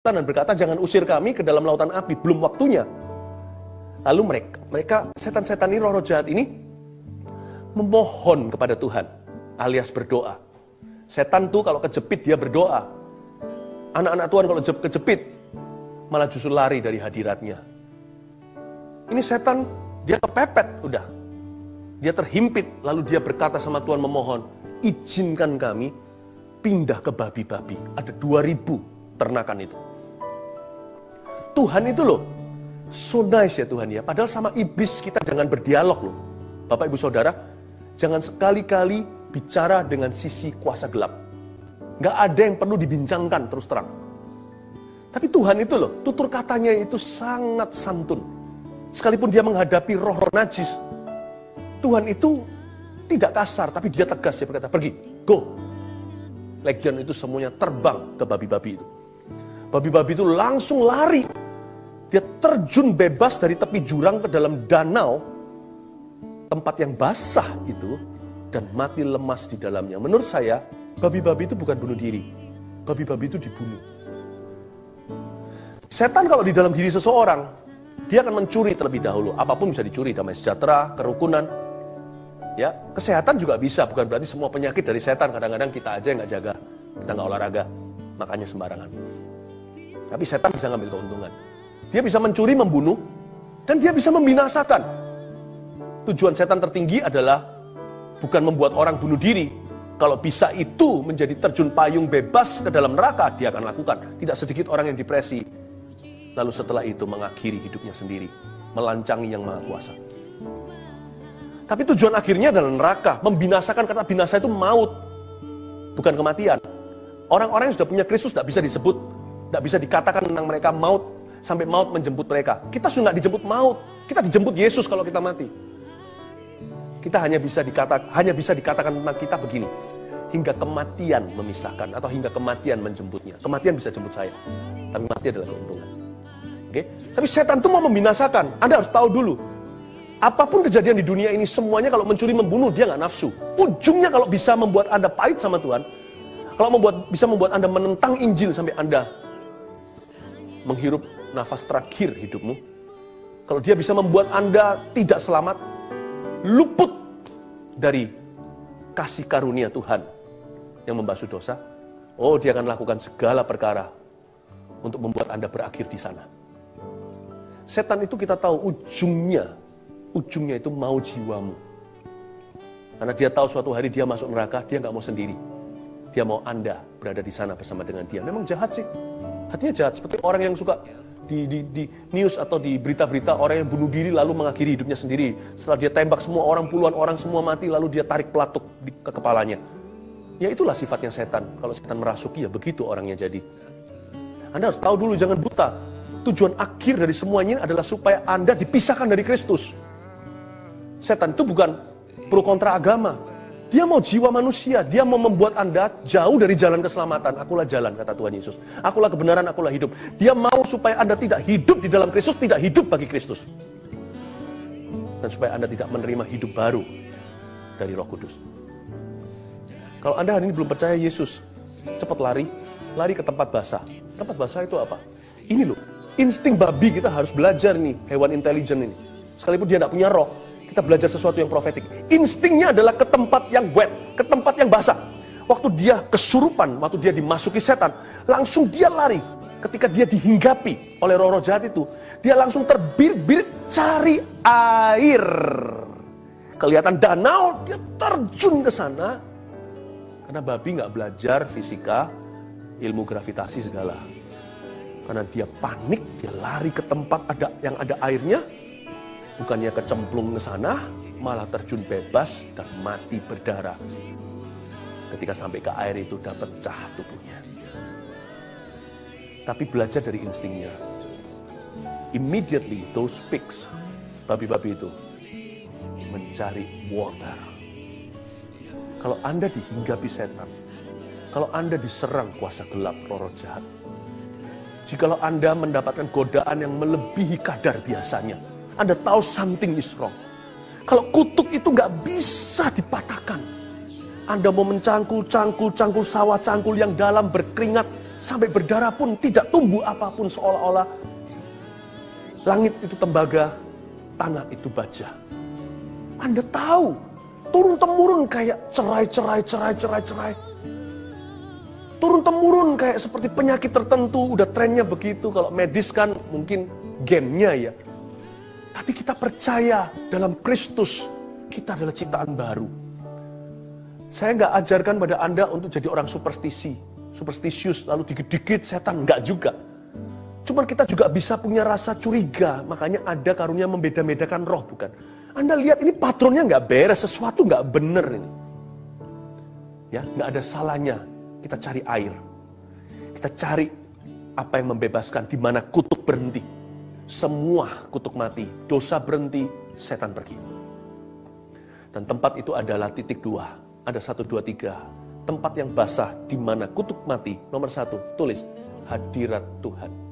dan berkata, jangan usir kami ke dalam lautan api, belum waktunya. Lalu mereka setan-setan ini, roh-roh jahat ini, memohon kepada Tuhan, alias berdoa. Setan tuh kalau kejepit dia berdoa. Anak-anak Tuhan kalau kejepit, malah justru lari dari hadiratnya. Ini setan, dia kepepet, udah. Dia terhimpit, lalu dia berkata sama Tuhan memohon, izinkan kami pindah ke babi-babi. Ada 2000 ternakan itu. Tuhan itu loh, so nice ya Tuhan ya. Padahal sama iblis kita jangan berdialog loh. Bapak Ibu Saudara, jangan sekali-kali bicara dengan sisi kuasa gelap. Gak ada yang perlu dibincangkan terus terang. Tapi Tuhan itu loh, tutur katanya itu sangat santun. Sekalipun dia menghadapi roh-roh najis, Tuhan itu tidak kasar, tapi dia tegas. Dia berkata, pergi, go. Legion itu semuanya terbang ke babi-babi itu. Babi-babi itu langsung lari. Dia terjun bebas dari tepi jurang ke dalam danau, tempat yang basah itu, dan mati lemas di dalamnya. Menurut saya, babi-babi itu bukan bunuh diri. Babi-babi itu dibunuh. Setan kalau di dalam diri seseorang, dia akan mencuri terlebih dahulu. Apapun bisa dicuri, damai sejahtera, kerukunan. Ya, kesehatan juga bisa, bukan berarti semua penyakit dari setan. Kadang-kadang kita aja yang nggak jaga, kita nggak olahraga, makanya sembarangan. Tapi setan bisa ngambil keuntungan. Dia bisa mencuri, membunuh, dan dia bisa membinasakan. Tujuan setan tertinggi adalah bukan membuat orang bunuh diri. Kalau bisa itu menjadi terjun payung bebas ke dalam neraka, dia akan lakukan. Tidak sedikit orang yang depresi, lalu setelah itu mengakhiri hidupnya sendiri, melancangi Yang Maha Kuasa. Tapi tujuan akhirnya adalah neraka, membinasakan. Kata binasa itu maut, bukan kematian. Orang-orang yang sudah punya Kristus tidak bisa disebut, tidak bisa dikatakan tentang mereka maut, sampai maut menjemput mereka. Kita sudah tidak dijemput maut, kita dijemput Yesus kalau kita mati. Kita hanya bisa dikatakan tentang kita begini, hingga kematian memisahkan, atau hingga kematian menjemputnya. Kematian bisa jemput saya, tapi mati adalah keuntungan. Oke? Tapi setan itu mau membinasakan. Anda harus tahu dulu, apapun kejadian di dunia ini, semuanya kalau mencuri, membunuh, dia nggak nafsu. Ujungnya kalau bisa membuat Anda pahit sama Tuhan, kalau bisa membuat Anda menentang Injil sampai Anda menghirup nafas terakhir hidupmu, kalau dia bisa membuat Anda tidak selamat, luput dari kasih karunia Tuhan yang membasuh dosa, dia akan lakukan segala perkara untuk membuat Anda berakhir di sana. Setan itu kita tahu ujungnya itu mau jiwamu. Karena dia tahu suatu hari dia masuk neraka, dia nggak mau sendiri. Dia mau Anda berada di sana bersama dengan dia. Memang jahat sih. Hatinya jahat. Seperti orang yang suka di news atau di berita-berita, orang yang bunuh diri lalu mengakhiri hidupnya sendiri. Setelah dia tembak semua orang, puluhan orang semua mati, lalu dia tarik pelatuk ke kepalanya. Ya itulah sifatnya setan. Kalau setan merasuki, ya begitu orangnya jadi. Anda harus tahu dulu, jangan buta. Tujuan akhir dari semuanya adalah supaya Anda dipisahkan dari Kristus. Setan itu bukan pro kontra agama. Dia mau jiwa manusia. Dia mau membuat Anda jauh dari jalan keselamatan. Akulah jalan, kata Tuhan Yesus. Akulah kebenaran, akulah hidup. Dia mau supaya Anda tidak hidup di dalam Kristus, tidak hidup bagi Kristus. Dan supaya Anda tidak menerima hidup baru dari Roh Kudus. Kalau Anda hari ini belum percaya Yesus, cepat lari ke tempat basah. Tempat basah itu apa? Ini loh, insting babi kita harus belajar nih, hewan intelijen ini. Sekalipun dia tidak punya roh, kita belajar sesuatu yang profetik. Instingnya adalah ke tempat yang wet, ke tempat yang basah. Waktu dia kesurupan, waktu dia dimasuki setan, langsung dia lari. Ketika dia dihinggapi oleh roh-roh jahat itu, dia langsung terbirit-birit cari air. Kelihatan danau, dia terjun ke sana. Karena babi nggak belajar fisika, ilmu gravitasi segala. Karena dia panik, dia lari ke tempat yang ada airnya. Bukannya kecemplung ke sana, malah terjun bebas dan mati berdarah. Ketika sampai ke air itu udah pecah tubuhnya. Tapi belajar dari instingnya. Immediately those pigs, babi-babi itu, mencari water. Kalau Anda dihinggapi setan, kalau Anda diserang kuasa gelap, roh jahat, jikalau Anda mendapatkan godaan yang melebihi kadar biasanya, Anda tahu something is wrong. Kalau kutuk itu nggak bisa dipatahkan. Anda mau mencangkul sawah cangkul yang dalam berkeringat, sampai berdarah pun tidak tumbuh apapun, seolah-olah langit itu tembaga, tanah itu baja. Anda tahu, turun-temurun kayak cerai. Turun-temurun kayak seperti penyakit tertentu, udah trennya begitu. Kalau medis kan mungkin gennya ya. Tapi kita percaya dalam Kristus, kita adalah ciptaan baru. Saya nggak ajarkan pada Anda untuk jadi orang superstisius, lalu dikit-dikit setan, nggak juga. Cuman kita juga bisa punya rasa curiga, makanya ada karunia membeda-bedakan roh, bukan? Anda lihat ini patronnya nggak beres, sesuatu nggak bener ini. Ya, nggak ada salahnya kita cari air. Kita cari apa yang membebaskan, di mana kutuk berhenti. Semua kutuk mati, dosa berhenti, setan pergi. Dan tempat itu adalah titik 2. Ada 1, 2, 3. Tempat yang basah di mana kutuk mati. Nomor 1, tulis hadirat Tuhan.